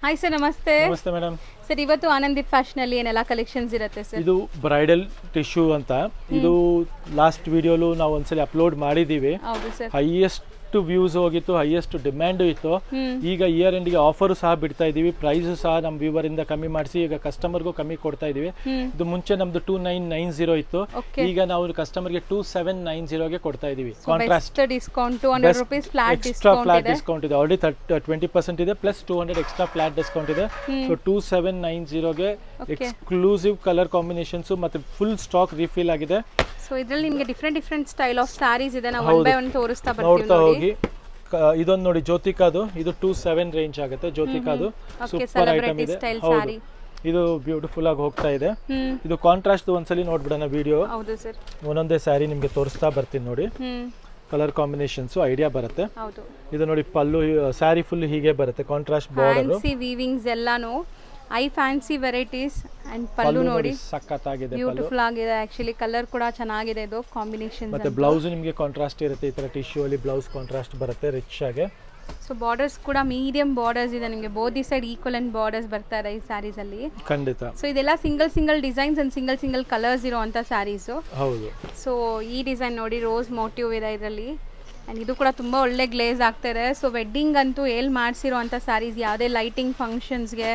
Hi sir, ನಮಸ್ತೆ. ನಮಸ್ತೆ madam. Sir, ಇವತ್ತು ಆನಂದಿ ಫ್ಯಾಷನ್ ಅಲ್ಲಿ ಏನೆಲ್ಲ ಕಲೆಕ್ಷನ್ಸ್ ಇರುತ್ತೆ ಸರ್? ಇದು ಬ್ರೈಡಲ್ ಟಿಶ್ಯೂ ಅಂತ. ಇದು ಲಾಸ್ಟ್ ವಿಡಿಯೋಲು ನಾವು ಒಂದ್ಸಲ ಅಪ್ಲೋಡ್ ಮಾಡಿದೀವಿ. ಹೌದು ಸರ್. ಹೈಯೆಸ್ಟ್ ವ್ಯೂಸ್ ಹೋಗಿತ್ತು, ಹೈಯೆಸ್ಟ್ ಡಿಮ್ಯಾಂಡ್ ಇತ್ತು. ಈಗ ಇಯರ್ ಎಂಡ್ಗೆ ಆಫರ್ ಸಹ ಬಿಡ್ತಾ ಇದೀವಿ. ಪ್ರೈಸ್ ಸಹ ನಮ್ಮ ವ್ಯೂವರ್ ಇಂದ ಕಮ್ಮಿ ಮಾಡಿಸಿ ಈಗ ಕಸ್ಟಮರ್ಗೂ ಕಮ್ಮಿ ಕೊಡ್ತಾ ಇದೀವಿ. ಇದು ಮುಂಚೆ ನಮ್ದು 2990 ಇತ್ತು, ಈಗ ನಾವು ಕಸ್ಟಮರ್ಗೆ 2790 ಗೆ ಕೊಡ್ತಾ ಇದೀವಿ. Contrast discount 200 rupees flat discount ಇದೆ. ಆಲ್ರೆಡಿ 20% ಇದೆ, ಪ್ಲಸ್ 200 ಎಕ್ಸ್ಟ್ರಾ ಫ್ಲಾಟ್ ಡಿಸ್ಕೌಂಟ್ ಇದೆ. ಸೊ 2790 ಗೆ ಎಕ್ಸ್ಕ್ಲೂಸಿವ್ ಕಲರ್ ಕಾಂಬಿನೇಷನ್ಸ್ ಮತ್ತೆ ಫುಲ್ ಸ್ಟಾಕ್ ರೀಫಿಲ್ ಆಗಿದೆ. ಸೊ ಇದರಲ್ಲಿ ನಿಮಗೆ ಡಿಫರೆಂಟ್ ಸ್ಟೈಲ್ ಆಫ್ ಸ್ಯಾರೀಸ್ ಇದೆ. ನಾವು ಒನ್ ಬೈ ಒನ್ ತೋರಿಸ್ತಾ ಬರ್ತೀವಿ ನೋಡಿ. ಇದೊಂದು ನೋಡಿ, ಜ್ಯೋತಿಕಾದು. ಇದು 27 ರೇಂಜ್ ಆಗುತ್ತೆ. ಜ್ಯೋತಿಕಾದು ಸೂಪರ್ ಐಟಮ್ ಇದೆ. ಹೌದು, ಇದು ಬ್ಯೂಟಿಫುಲ್ ಆಗಿ ಹೋಗ್ತಾ ಇದೆ. ಇದು ಕಾಂಟ್ರಾಸ್ಟ್ ಒಂದ್ಸಲಿ ನೋಡ್ಬಿಡೋಣ ವಿಡಿಯೋ. ಹೌದು ಸರ್. ಒಂದೊಂದೇ ಸ್ಯಾರಿ ನಿಮ್ಗೆ ತೋರಿಸ್ತಾ ಬರ್ತೀನಿ ನೋಡಿ. ಕಲರ್ ಕಾಂಬಿನೇಷನ್ಸ್ ಐಡಿಯಾ ಬರುತ್ತೆ. ಇದು ನೋಡಿ, ಪಲ್ಲು ಸ್ಯಾರಿ ಫುಲ್ ಹೀಗೆ ಬರುತ್ತೆ. ಕಾಂಟ್ರಾಸ್ಟ್ ಬಾರ್ಡರ್, ಫ್ಯಾನ್ಸಿ ವೀವಿಂಗ್ಸ್ ಎಲ್ಲಾನು ಐ ಫ್ಯಾನ್ಸಿ ವೆರೈಟೀಸ್ ಅಂಡ್ ಪಲ್ಲು ನೋಡಿ ಸಕ್ಕತ್ತಾಗಿದೆ. ಬ್ಯೂಟಿಫುಲ್ ಆಗಿದೆ. ಆಕ್ಚುಲಿ ಕಲರ್ ಕೂಡ ಚೆನ್ನಾಗಿದೆ. ಇದು ಕಾಂಬಿನೇಷನ್ ಮತ್ತೆ ಬ್ಲೌಸ್ ನಿಮಗೆ ಕಾಂಟ್ರಾಸ್ಟ್ ಇರುತ್ತೆ. ಈ ತರ ಟಿಶ್ಯೂ ಅಲ್ಲಿ ಬ್ಲೌಸ್ ಕಾಂಟ್ರಾಸ್ಟ್ ಬರುತ್ತೆ ರಿಚ್ ಆಗಿ. ಸೊ ಬಾರ್ಡರ್ಸ್ ಕೂಡ ಮೀಡಿಯಂ ಬಾರ್ಡರ್ಸ್ ಇದೆ. ನಿಮಗೆ ಬೋದಿ ಸೈಡ್ ಈಕ್ವಲೆಂಟ್ ಬಾರ್ಡರ್ಸ್ ಬರ್ತಾ ಇದೆ ಈ ಸ್ಯಾರೀಸ್ ಅಲ್ಲಿ. ಖಂಡಿತ. ಸೊ ಇದೆಲ್ಲ single designs and single colours ಇರುವಂತ ಸ್ಯಾರೀಸ್. ಹೌದು. ಸೊ ಈ ಡಿಸೈನ್ ನೋಡಿ, ರೋಸ್ ಮೋಟಿವ್ ಇದೆ ಇದರಲ್ಲಿ. ಅಂಡ್ ಇದು ಕೂಡ ತುಂಬಾ ಒಳ್ಳೆ ಗ್ಲೇಸ್ ಆಗ್ತಾ ಇದೆ. ಸೊ ವೆಡ್ಡಿಂಗ್ ಅಂತೂ ಏಲ್ ಮಾಡ್ಸಿರೋ ಸ್ಯಾರೀಸ್, ಯಾವುದೇ ಲೈಟಿಂಗ್ ಫಂಕ್ಷನ್ಸ್ಗೆ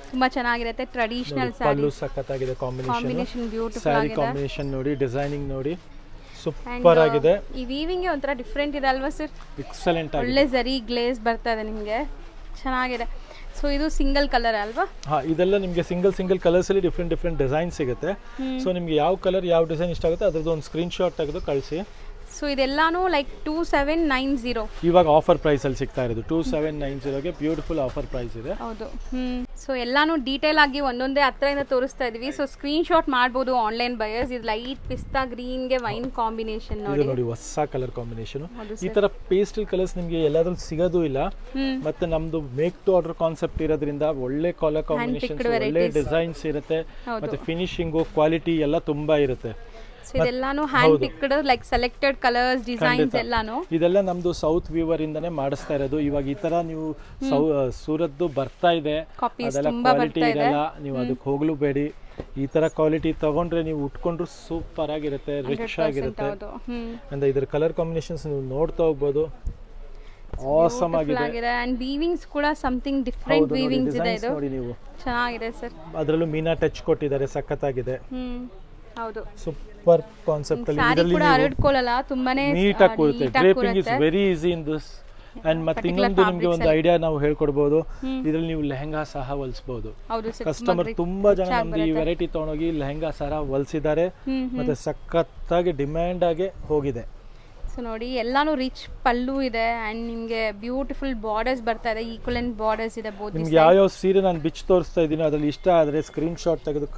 ತುಂಬಾ ಚೆನ್ನಾಗಿರುತ್ತೆ. ಟ್ರೆಡಿಷನಲ್ ಪಲ್ಲು ಸಕ್ಕತ್ತಾಗಿದೆ. ಕಾಂಬಿನೇಷನ್ ಬ್ಯೂಟಿಫುಲ್ ಸ್ಯಾರಿ ಆಗಿದೆ. ಕಾಂಬಿನೇಷನ್ ನೋಡಿ, ಡಿಸೈನಿಂಗ್ ನೋಡಿ, ಸೂಪರ್ ಆಗಿದೆ. ಈ ವೀವಿಂಗ್ ಒಂಥರ ಡಿಫ್ರೆಂಟ್ ಇದೆ ಅಲ್ವಾ ಸರ್? ಎಕ್ಸಲೆಂಟ್ ಆಗಿದೆ. ಒಳ್ಳೆ ಜರಿ ಗ್ಲೇಸ್ ಬರ್ತಾ ಇದೆ ನಿಮಗೆ, ಚೆನ್ನಾಗಿದೆ. ಸೊ ಇದು ಸಿಂಗಲ್ ಕಲರ್ ಅಲ್ವಾ? ಹಾ, ಇದೆಲ್ಲ ನಿಮಗೆ ಸಿಂಗಲ್ ಕಲರ್ಸ್ ಅಲ್ಲಿ ಡಿಫ್ರೆಂಟ್ ಡಿಸೈನ್ ಸಿಗುತ್ತೆ. ಸೊ ನಿಮ್ಗೆ ಯಾವ ಕಲರ್ ಯಾವ ಡಿಸೈನ್ ಇಷ್ಟ ಆಗುತ್ತೆ ಅದ್ರದ್ದು ಒಂದು ಸ್ಕ್ರೀನ್ ಶಾಟ್ ತೆಗೆದು ಕಳಿಸಿ. ಸೊ ಇದೆಲ್ಲಾನು ಲೈಕ್ 2790 ಇವಾಗ ಆಫರ್ ಪ್ರೈಸ್ ಅಲ್ಲಿ ಸಿಗ್ತಾ ಇರೋದು. 2790 ಗೆ ಬ್ಯೂಟಿಫುಲ್ ಆಫರ್ ಪ್ರೈಸ್ ಇದೆ. ಹೌದು. ಸೊ ಎಲ್ಲಾನು ಡೀಟೇಲ್ ಆಗಿ ಒಂದೊಂದೇ ಹತ್ರದಿಂದ ತೋರಿಸ್ತಾ ಇದೀವಿ. ಸೊ ಸ್ಕ್ರೀನ್ ಶಾಟ್ ಮಾಡಬಹುದು ಆನ್ಲೈನ್ ಬಯರ್ಸ್. ಇದು ಲೈಟ್ ಪಿಸ್ತಾ ಗ್ರೀನ್ ಗೆ ವೈನ್ ಕಾಂಬಿನೇಷನ್ ನೋಡಿ. ನೋಡಿ, ಹೊಸ ಕಲರ್ ಕಾಂಬಿನೇಷನ್. ಈ ತರ ಪೇಸ್ಟಲ್ ಕಲರ್ಸ್ ನಿಮಗೆ ಎಲ್ಲಾದ್ರೂ ಸಿಗೋದು ಇಲ್ಲ. ಮತ್ತೆ ನಮ್ದು ಮೇಕ್ ಟು ಆರ್ಡರ್ ಕಾನ್ಸೆಪ್ಟ್ ಇರೋದ್ರಿಂದ ಒಳ್ಳೆ ಕಲರ್ ಕಾಂಬಿನೇಷನ್, ಒಳ್ಳೆ ಡಿಸೈನ್ಸ್ ಇರುತ್ತೆ. ಮತ್ತೆ ಫಿನಿಶಿಂಗು ಕ್ವಾಲಿಟಿ ಎಲ್ಲ ತುಂಬಾ ಇರುತ್ತೆ. ಸೊ ಇದೆಲ್ಲಾನು hand picked like selected colours designs ಎಲ್ಲಾನು. ಇದೆಲ್ಲ ನಮ್ದು ಸೌತ್ ವ್ಯೂವರ್ ಇಂದಾನೆ ಮಾಡಿಸ್ತಾ ಇರೋದು. ಇವಾಗ ಈ ತರ ನೀವು ಸೂರತ್ದು ಬರ್ತಾ ಇದೆ, ಅದೆಲ್ಲ ಕ್ವಾಲಿಟಿ ಇರಲ್ಲ. ನೀವು ಅದಕ್ಕೆ ಹೋಗ್ಲೂಬೇಡಿ. ಈ ತರ ಕ್ವಾಲಿಟಿ ತಗೊಂಡ್ರೆ ನೀವು ಉಟ್ಕೊಂಡ್ರು ಸೂಪರ್ ಆಗಿರುತ್ತೆ, ರಿಚ್ ಆಗಿರುತ್ತೆ. ಅಂದ್ರೆ ಇದ್ರ ಕಲರ್ ಕಾಂಬಿನೇಷನ್ಸ್ ನೀವು ನೋಡ್ತಾ ಹೋಗ್ಬೋದು. ಆಸಮ್ ಆಗಿದೆ. ಅಂಡ್ ವೀವಿಂಗ್ಸ್ ಕೂಡ ಸಮಥಿಂಗ್ ಡಿಫರೆಂಟ್ ವೀವಿಂಗ್ಸ್ ಇದೆ. ಇದು ನೋಡಿ ನೀವು, ಚೆನ್ನಾಗಿದೆ ಸರ್. ಅದರಲ್ಲೂ ಮೀನಾ ಟಚ್ ಕೊಟ್ಟಿದ್ದಾರೆ, ಸಕ್ಕತ್ತಾಗಿದೆ. ಹೌದು, ಸೂಪರ್ ಕಾನ್ಸೆಪ್ಟ್ ಅಲ್ಲಿ. ಇದರಲ್ಲಿ ಕೂಡ ಹರಡ್ಕೊಳ್ಳಲ್ಲ, ತುಂಬಾನೇ ನೀಟಾಗಿ ಕೂರುತ್ತೆ. Draping is very easy in this. And ಮತ್ತೆ ಇನ್ನೊಂದು ನಿಮಗೆ ಒಂದು ಐಡಿಯಾ ನಾವು ಹೇಳ್ಕೊಡ್ಬೋದು. ಇದರಲ್ಲಿ ನೀವು ಲೆಹಂಗಾ ಸಹ ಹೊಲಿಸಬಹುದು. ಕಸ್ಟಮರ್ ತುಂಬಾ ಜನ ನಮ್ದು ಈ ವೆರೈಟಿ ತಗೊಂಡೋಗಿ ಲೆಹಂಗಾ ಸಹ ಹೊಲಿಸಿದ್ದಾರೆ. ಮತ್ತೆ ಸಖತ್ತಾಗಿ ಡಿಮ್ಯಾಂಡ್ ಆಗಿ ಹೋಗಿದೆ. ಸೊ ನೋಡಿ, ಎಲ್ಲಾನು ರಿಚ್ ಪಲ್ಲು ಇದೆ ಅಂಡ್ ನಿಮಗೆ ಬ್ಯೂಟಿಫುಲ್ ಬಾರ್ಡರ್ಸ್ ಬರ್ತಾ ಇದೆ. ಈಕ್ವಲೆಂಟ್ ಬಾರ್ಡರ್ಸ್ ಇದೆ. ನಿಮ್ಗೆ ಯಾವ ಸೀರೆ ನಾನು ಬಿಚ್ ತೋರಿಸ್ತಾ ಇದ್ದೀನಿ ಅದ್ರಲ್ಲಿ ಇಷ್ಟ ಆದ್ರೆ ಸ್ಕ್ರೀನ್ ಶಾಟ್ ತೆಗೆದು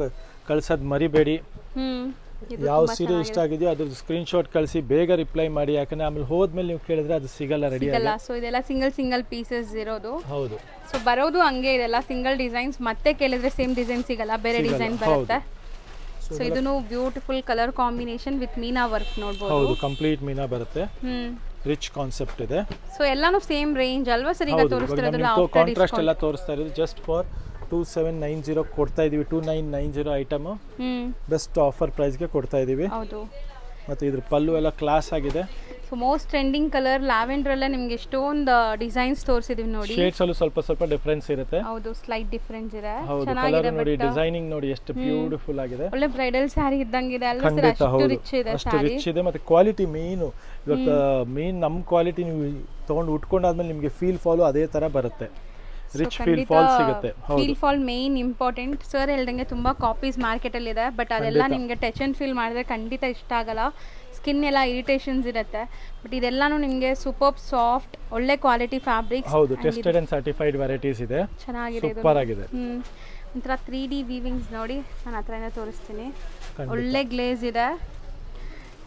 ಕಳ್ಸೋದು ಮರಿಬೇಡಿ. ಯಾವ ಸೀರೆ ಇಷ್ಟ ಆಗಿದೆಯೋ ಅದ್ರ ಸ್ಕ್ರೀನ್ ಶಾಟ್ ಕಳಿಸಿ, ಬೇಗ ರಿಪ್ಲೈ ಮಾಡಿ. ಯಾಕಂದ್ರೆ ಆಮೇಲೆ ಹೋದ್ಮೇಲೆ ನೀವು ಕೇಳಿದ್ರೆ ಅದು ಸಿಗಲ್ಲ, ರೆಡಿ ಆಗಲ್ಲ. ಸೊ ಇದೆಲ್ಲ ಸಿಂಗಲ್ ಪೀಸಸ್ ಇರೋದು. ಹೌದು. ಸೊ ಬರೋದು ಹಂಗೆ ಇದೆಲ್ಲ ಸಿಂಗಲ್ ಡಿಸೈನ್ಸ್. ಮತ್ತೆ ಕೇಳಿದ್ರೆ ಸೇಮ್ ಡಿಸೈನ್ ಸಿಗಲ್ಲ, ಬೇರೆ ಡಿಸೈನ್ ಬರುತ್ತೆ. ಸೊ ಇದನ್ನು beautiful colour combination with Meena work ನೋಡಬಹುದು. ಹೌದು, ಕಂಪ್ಲೀಟ್ ಮೀನಾ ಬರುತ್ತೆ. ರಿಚ್ ಕಾನ್ಸೆಪ್ಟ್ ಇದೆ. ಸೊ ಎಲ್ಲಾನು ಸೇಮ್ ರೇಂಜ್ ಅಲ್ವಾ ಸರ್? ಈಗ ತೋರಿಸ್ತಿರೋದು ಕಾಂಟ್ರಾಸ್ಟ್ ಎಲ್ಲ ತೋರಿಸ್ತಾ ಇರೋದು ಜಸ್ಟ್ ಫಾರ್ 2790 ಕೊಡ್ತಾ ಇದೀವಿ. 2990 ಐಟಮ್ ಬೆಸ್ಟ್ ಆಫರ್ ಪ್ರೈಸ್ ಗೆ ಕೊಡ್ತಾ ಇದೀವಿ. ಹೌದು. ಮತ್ತೆ ಇದ್ರ ಪಲ್ಲು ಎಲ್ಲ ಕ್ಲಾಸ್ ಆಗಿದೆ. So most trending colour lavender ಅಲ್ಲೇ ನಿಮಗೆ ಎಷ್ಟೊಂದು ಡಿಸೈನ್ಸ್ ತೋರಿಸಿದೀವಿ ನೋಡಿ. ಶೇಡ್ಸ್ ಅಲ್ಲೂ ಸ್ವಲ್ಪ ಡಿಫರೆನ್ಸ್ ಇರುತ್ತೆ. ಹೌದು, ಸ್ಲೈಟ್ ಡಿಫರೆನ್ಸ್ ಇದೆ. ಚೆನ್ನಾಗಿದೆ ನೋಡಿ, ಡಿಸೈನಿಂಗ್ ನೋಡಿ ಎಷ್ಟು ಬ್ಯೂಟಿಫುಲ್ ಆಗಿದೆ. ಒಳ್ಳೆ ಬ್ರೈಡಲ್ ಸ್ಯಾರಿ ಇದ್ದಂಗಿದೆ ಅಲ್ವಾ ಸರ್? ಅಷ್ಟು ರಿಚ್ ಇದೆ ಅಷ್ಟು ರಿಚ್ ಇದೆ. ಮತ್ತೆ ಕ್ವಾಲಿಟಿ ಮೇನ್. ಇವಾಗ ಮೇನ್ ನಮ್ಮ ಕ್ವಾಲಿಟಿ ನೀವು ತಗೊಂಡು ಉಟ್ಕೊಂಡಾದ್ಮೇಲೆ ನಿಮಗೆ ಫೀಲ್ ಫಾಲು ಅದೇ ತರ ಬರುತ್ತೆ. ರಿಚ್ ಫೀಲ್ ಫಾಲ್ ಸಿಗುತ್ತೆ. Feel fall main important. Sir ಹೇಳ್ದಂಗೆ ತುಂಬಾ ಕಾಪೀಸ್ ಮಾರ್ಕೆಟ್ ಅಲ್ಲಿ ಇದೆ, ಬಟ್ ಅದೆಲ್ಲ ನಿಮಗೆ ಟಚ್ ಅಂಡ್ ಫೀಲ್ ಮಾಡಿದ್ರೆ ಖಂಡಿತ ಇಷ್ಟ ಆಗಲ್ಲ. ಸ್ಕಿನ್ ಎಲ್ಲ ಇರಿಟೇಷನ್ಸ್ ಇರುತ್ತೆ. ಬಟ್ ಇದೆಲ್ಲಾನು ನಿಮಗೆ ಸೂಪರ್ ಸಾಫ್ಟ್, ಒಳ್ಳೆ ಕ್ವಾಲಿಟಿ ಫ್ಯಾಬ್ರಿಕ್ಸ್. ಹೌದು, ಟೆಸ್ಟೆಡ್ ಅಂಡ್ ಸರ್ಟಿಫೈಡ್ ವೆರೈಟೀಸ್ ಇದೆ. ಚೆನ್ನಾಗಿದೆ, ಸೂಪರ್ ಆಗಿದೆ. ಒಂಥರ 3D ವೀವಿಂಗ್ಸ್ ನೋಡಿ, ನಾನು ಹತ್ರನೇ ತೋರಿಸ್ತೀನಿ. ಒಳ್ಳೆ ಗ್ಲೇಸ್ ಇದೆ.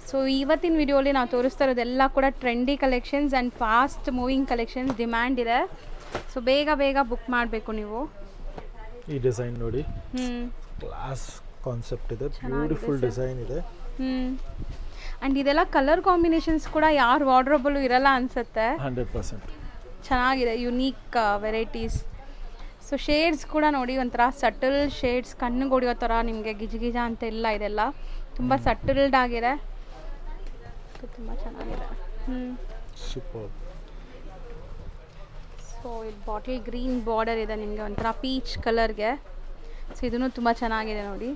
ಸೊ ಇವತ್ತಿನ ವಿಡಿಯೋಲಿ ನಾವು ತೋರಿಸ್ತಾ ಇರೋದೆಲ್ಲ ಕೂಡ trendy collections and fast moving collections. Demand ಇದೆ. ಸೊ ಬೇಗ ಬುಕ್ ಮಾಡಬೇಕು ನೀವು. ಈ ಡಿಸೈನ್ ನೋಡಿ, ಕ್ಲಾಸ್ ಕಾನ್ಸೆಪ್ಟ್ ಇದೆ, ಬ್ಯೂಟಿಫುಲ್ ಡಿಸೈನ್ ಇದೆ. ಅಂಡ್ ಇದೆಲ್ಲ ಕಲರ್ ಕಾಂಬಿನೇಷನ್ಸ್ ಕೂಡ ಯಾರ ವಾರ್ಡ್ರೋಬಲ್ಲೂ ಇರಲ್ಲ ಅನ್ಸುತ್ತೆ. 100% ಚೆನ್ನಾಗಿದೆ, ಯುನೀಕ್ ವೆರೈಟೀಸ್. ಸೊ ಶೇಡ್ಸ್ ಕೂಡ ನೋಡಿ ಒಂಥರ ಸಟಲ್ ಶೇಡ್ಸ್, ಕಣ್ಣಿಗೆ ಹೊಡೆಯೋ ಥರ ನಿಮಗೆ ಗಿಜ ಅಂತ ಇಲ್ಲ, ಇದೆಲ್ಲ ತುಂಬ ಸಟಲ್ಡ್ ಆಗಿದೆ, ತುಂಬ ಚೆನ್ನಾಗಿದೆ. ಸೂಪರ್. ಸೊ ಇದು ಬಾಟಲ್ ಗ್ರೀನ್ ಬಾರ್ಡರ್ ಇದೆ ನಿಮಗೆ ಒಂಥರ ಪೀಚ್ ಕಲರ್ಗೆ. ಸೊ ಇದೂ ತುಂಬ ಚೆನ್ನಾಗಿದೆ ನೋಡಿ